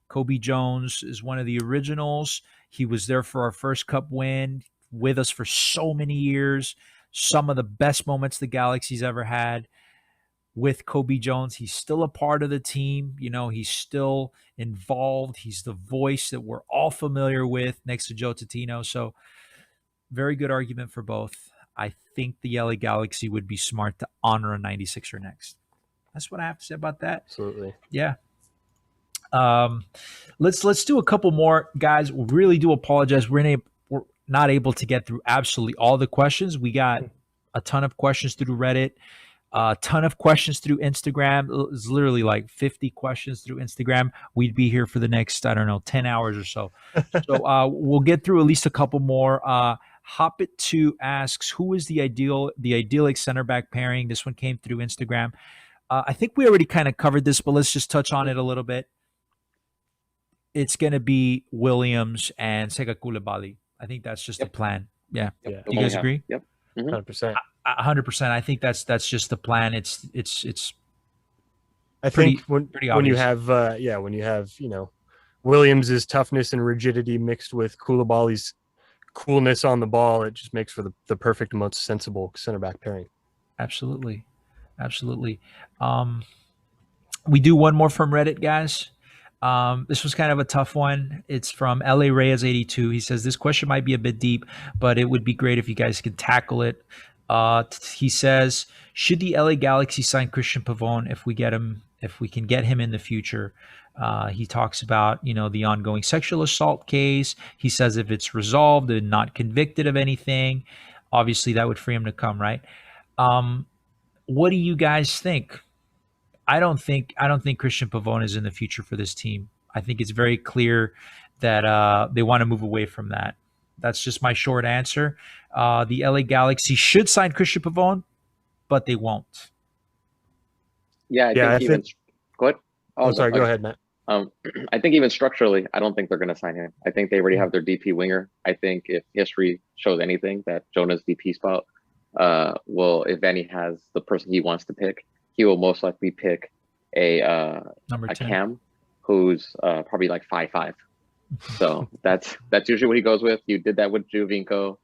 Kobe Jones is one of the originals. He was there for our first cup win, with us for so many years. Some of the best moments the Galaxy's ever had. With Kobe Jones, he's still a part of the team. He's still involved. He's the voice that we're all familiar with next to Joe Tatino. So very good argument for both. I think the LA Galaxy would be smart to honor a 96er next. That's what I have to say about that. Absolutely. Yeah. Let's do a couple more, guys. We really do apologize. We're not able to get through absolutely all the questions. We got a ton of questions through Reddit, a ton of questions through Instagram. It's literally like 50 questions through Instagram. We'd be here for the next, 10 hours or so. So we'll get through at least a couple more. Hoppit2 asks, who is the idyllic center back pairing? This one came through Instagram. I think we already kind of covered this, but let's just touch on it a little bit. It's going to be Williams and Sega Koulibaly. I think that's just the plan. Yeah. Yep. Do you guys agree? Yep. 100%. 100%. I think that's just the plan. It's. I think when you have Williams' toughness and rigidity mixed with Koulibaly's coolness on the ball, it just makes for the perfect, most sensible center back pairing. Absolutely. We do one more from Reddit, guys. This was kind of a tough one. It's from LA Reyes 82. He says, this question might be a bit deep, but it would be great if you guys could tackle it. He says, should the LA Galaxy sign Christian Pavone if we can get him in the future? He talks about, the ongoing sexual assault case. He says if it's resolved and not convicted of anything, obviously that would free him to come, right? What do you guys think? I don't think Christian Pavone is in the future for this team. I think it's very clear that they want to move away from that. That's just my short answer. The LA Galaxy should sign Christian Pavone, but they won't. Yeah, I think. Go ahead. Oh, sorry. Go ahead, Matt. I think even structurally, I don't think they're going to sign him. I think they already have their DP winger. I think if history shows anything, that Jonah's DP spot if Vanny has the person he wants to pick, he will most likely pick a Number 10. Cam who's probably like 5'5". So that's usually what he goes with. You did that with Jovinko.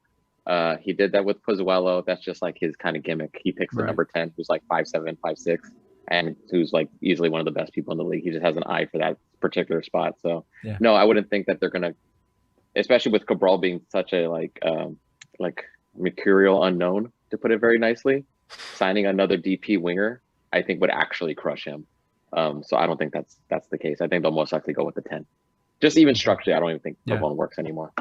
He did that with Pozzuelo. That's just like his kind of gimmick. He picks the number 10 who's like 5'7", 5'6", and who's like easily one of the best people in the league. He just has an eye for that particular spot. So no, I wouldn't think that they're gonna, especially with Cabral being such a like mercurial unknown, to put it very nicely. Signing another DP winger, I think, would actually crush him. So I don't think that's the case. I think they'll most likely go with the 10. Just even structurally, I don't even think Pavone works anymore.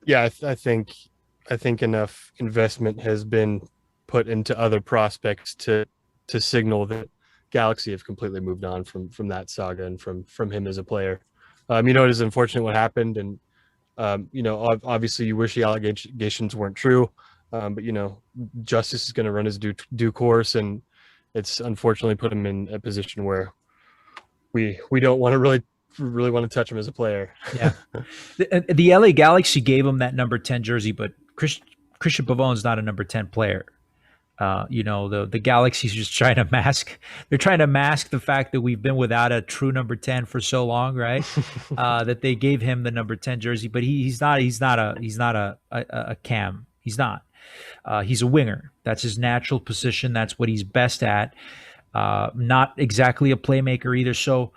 Yeah, I think enough investment has been put into other prospects to signal that Galaxy have completely moved on from that saga and from him as a player. It is unfortunate what happened, and obviously you wish the allegations weren't true, but justice is going to run its due course, and it's unfortunately put him in a position where we don't want to really want to touch him as a player. Yeah, the LA Galaxy gave him that number 10 jersey, but Christian Pavone's not a number 10 player. The Galaxy's just trying to mask. They're trying to mask the fact that we've been without a true number 10 for so long, right? That they gave him the number 10 jersey, but he's not a cam. He's not. He's a winger. That's his natural position. That's what he's best at. Not exactly a playmaker either. So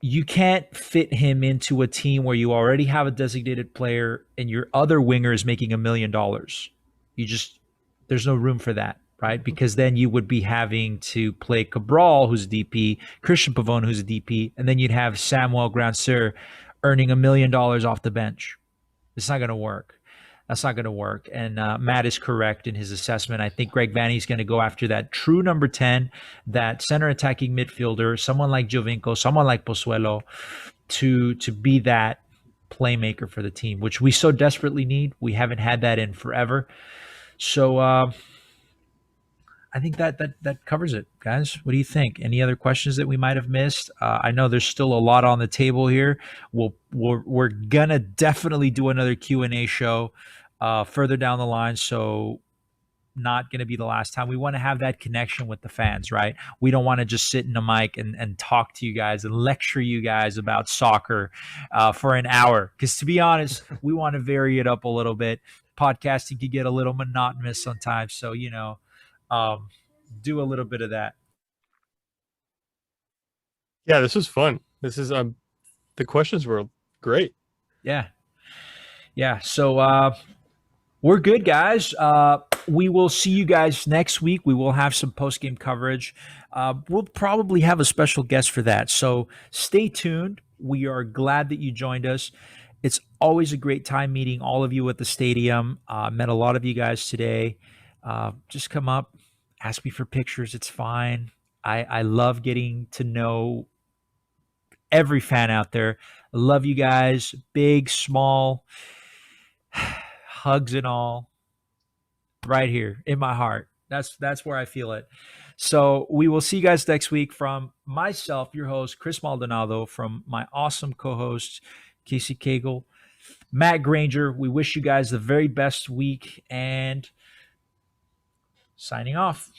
you can't fit him into a team where you already have a designated player and your other winger is making $1 million. There's no room for that, right? Because then you would be having to play Cabral, who's a DP, Christian Pavone, who's a DP, and then you'd have Samuel Grandsir earning $1 million off the bench. It's not going to work. That's not going to work. And Matt is correct in his assessment. I think Greg Vanney's going to go after that true number 10, that center attacking midfielder, someone like Jovinko, someone like Pozzuelo, to be that playmaker for the team, which we so desperately need. We haven't had that in forever. So I think that covers it, guys. What do you think? Any other questions that we might have missed? I know there's still a lot on the table here. We're gonna definitely do another Q&A show further down the line. So not going to be the last time. We want to have that connection with the fans, right? We don't want to just sit in a mic and talk to you guys and lecture you guys about soccer for an hour. Because to be honest, we want to vary it up a little bit. Podcasting can get a little monotonous sometimes. So, do a little bit of that. Yeah, this was fun. This is the questions were great. Yeah. So we're good, guys. We will see you guys next week. We will have some post-game coverage. We'll probably have a special guest for that. So stay tuned. We are glad that you joined us. It's always a great time meeting all of you at the stadium. Met a lot of you guys today. Just come up, ask me for pictures. It's fine. I love getting to know every fan out there. I love you guys, big, small, hugs and all, right here in my heart. That's where I feel it. So we will see you guys next week. From myself, your host, Chris Maldonado, from my awesome co-host, Casey Cagle, Matt Granger. We wish you guys the very best week, and signing off.